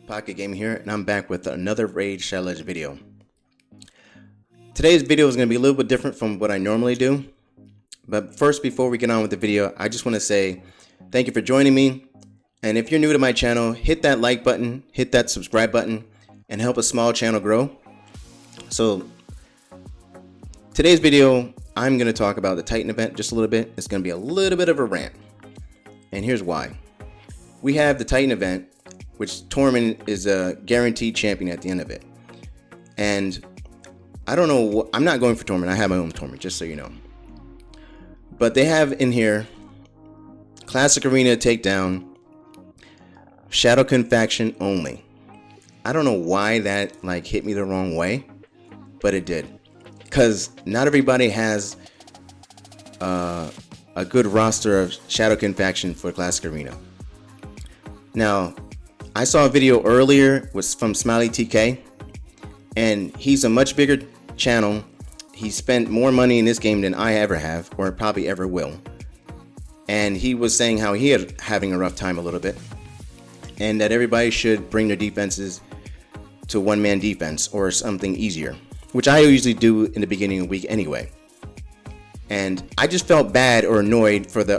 Pocket Game here, and I'm back with another Raid Shadow Legends video. Today's video is going to be a little bit different from what I normally do. But first, before we get on with the video, I just want to say thank you for joining me. And if you're new to my channel, hit that like button, hit that subscribe button, and help a small channel grow. So today's video, I'm going to talk about the Titan event just a little bit. It's going to be a little bit of a rant. And here's why. We have the Titan event, which Tormin is a guaranteed champion at the end of it. And I don't know, I'm not going for Tormin. I have my own Tormin, just so you know. But they have in here Classic Arena Takedown, Shadowkin faction only. I don't know why that hit me the wrong way, but it did. Because not everybody has a good roster of Shadowkin faction for Classic Arena. Now, I saw a video earlier from Smiley TK, and he's a much bigger channel. He spent more money in this game than I ever have, or probably ever will. And he was saying how he is having a rough time a little bit, and that everybody should bring their defenses to one-man defense or something easier, which I usually do in the beginning of the week anyway. And I just felt bad or annoyed for the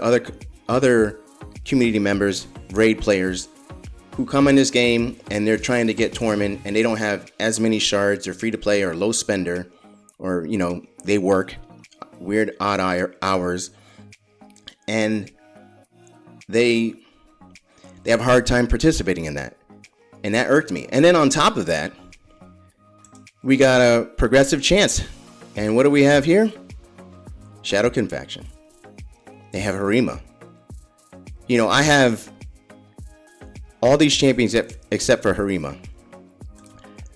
other community members, raid players, who come in this game and they're trying to get Tormin and they don't have as many shards or free to play or low spender, or they work weird odd hours and they have a hard time participating in that, and that irked me. And then on top of that, we got a progressive chance, and what do we have here? Shadowkin faction. They have Harima. I have all these champions except for Harima.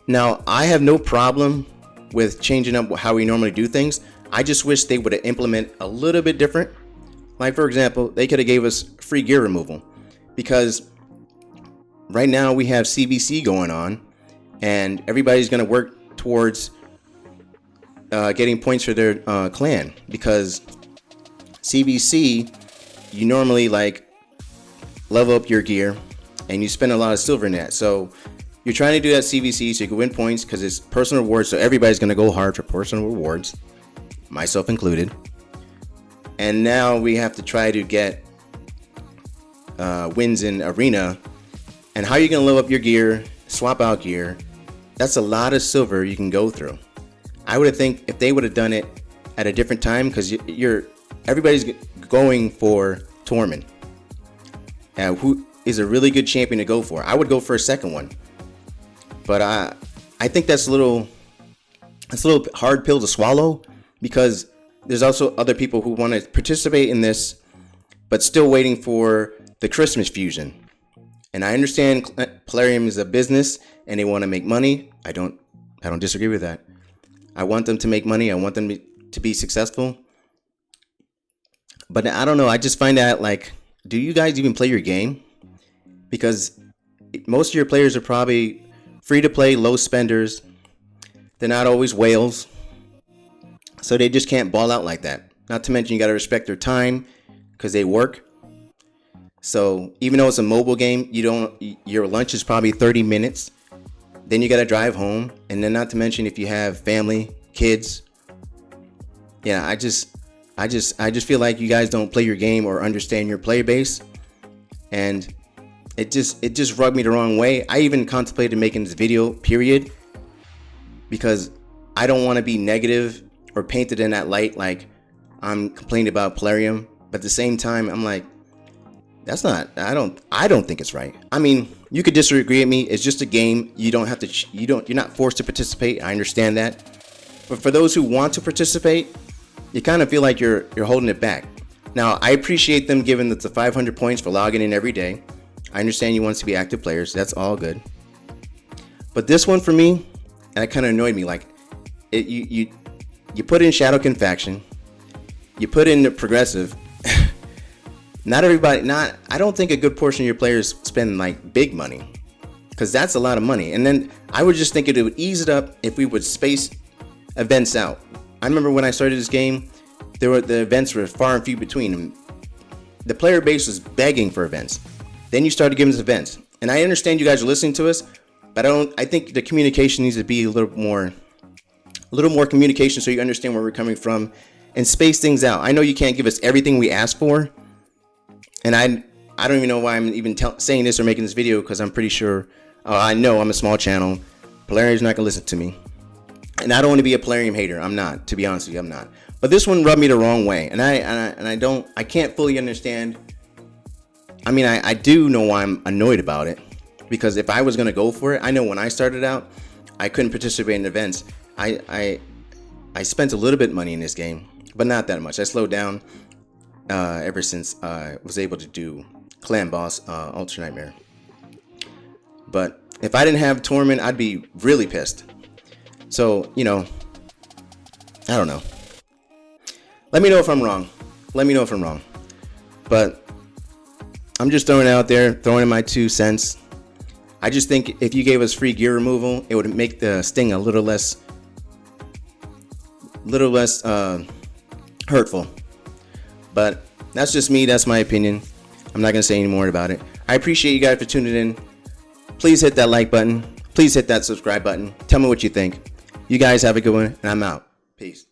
Now, I have no problem with changing up how we normally do things. I just wish they would have implemented a little bit different. Like, for example, they could have gave us free gear removal, because right now we have CBC going on and everybody's going to work towards getting points for their clan, because CBC, you normally level up your gear and you spend a lot of silver in that. So you're trying to do that CVC so you can win points, because it's personal rewards. So everybody's going to go hard for personal rewards, myself included. And now we have to try to get wins in arena. And how are you going to level up your gear, swap out gear? That's a lot of silver you can go through. I would think if they would have done it at a different time, because everybody's going for Tormin, who is a really good champion to go for. I would go for a second one, but I think that's a little hard pill to swallow, because there's also other people who want to participate in this but still waiting for the Christmas fusion. And I understand Plarium is a business and they want to make money. I don't disagree with that. I want them to make money. I want them to be successful. But I don't know. I just find that do you guys even play your game? Because most of your players are probably free to play, low spenders. They're not always whales, so they just can't ball out like that. Not to mention you got to respect their time, because they work. So even though it's a mobile game, your lunch is probably 30 minutes. Then you got to drive home, and then not to mention if you have family, kids. Yeah, I just feel like you guys don't play your game or understand your player base, and it just rubbed me the wrong way. I even contemplated making this video, period, because I don't want to be negative or painted in that light like I'm complaining about Plarium. But at the same time, I'm like, that's not. I don't think it's right. I mean, you could disagree with me. It's just a game. You don't have to. You're not forced to participate. I understand that. But for those who want to participate, you kind of feel like you're holding it back. Now, I appreciate them giving the 500 points for logging in every day. I understand you want to be active players. That's all good. But this one for me, that kind of annoyed me. You put in Shadowkin faction, you put in the progressive. Not everybody. I don't think a good portion of your players spend big money, because that's a lot of money. And then I would just think it would ease it up if we would space events out. I remember when I started this game, the events were far and few between. The player base was begging for events. Then you started giving us events. And I understand you guys are listening to us, but I think the communication needs to be a little more communication, so you understand where we're coming from and space things out. I know you can't give us everything we ask for, and I don't even know why I'm even saying this or making this video, because I'm pretty sure, I know I'm a small channel. Polarium's not gonna listen to me, and I don't want to be a Polarium hater. I'm not, to be honest with you, I'm not. But this one rubbed me the wrong way, and I can't fully understand. I mean, I do know why I'm annoyed about it, because if I was gonna go for it, I know when I started out, I couldn't participate in events. I spent a little bit of money in this game, but not that much. I slowed down ever since I was able to do Clan Boss Ultra Nightmare. But if I didn't have Tormin, I'd be really pissed. So, you know, I don't know. Let me know if I'm wrong. Let me know if I'm wrong. But I'm just throwing it out there, throwing in my 2 cents. I just think if you gave us free gear removal, it would make the sting a little less hurtful. But that's just me. That's my opinion. I'm not going to say any more about it. I appreciate you guys for tuning in. Please hit that like button. Please hit that subscribe button. Tell me what you think. You guys have a good one, and I'm out. Peace.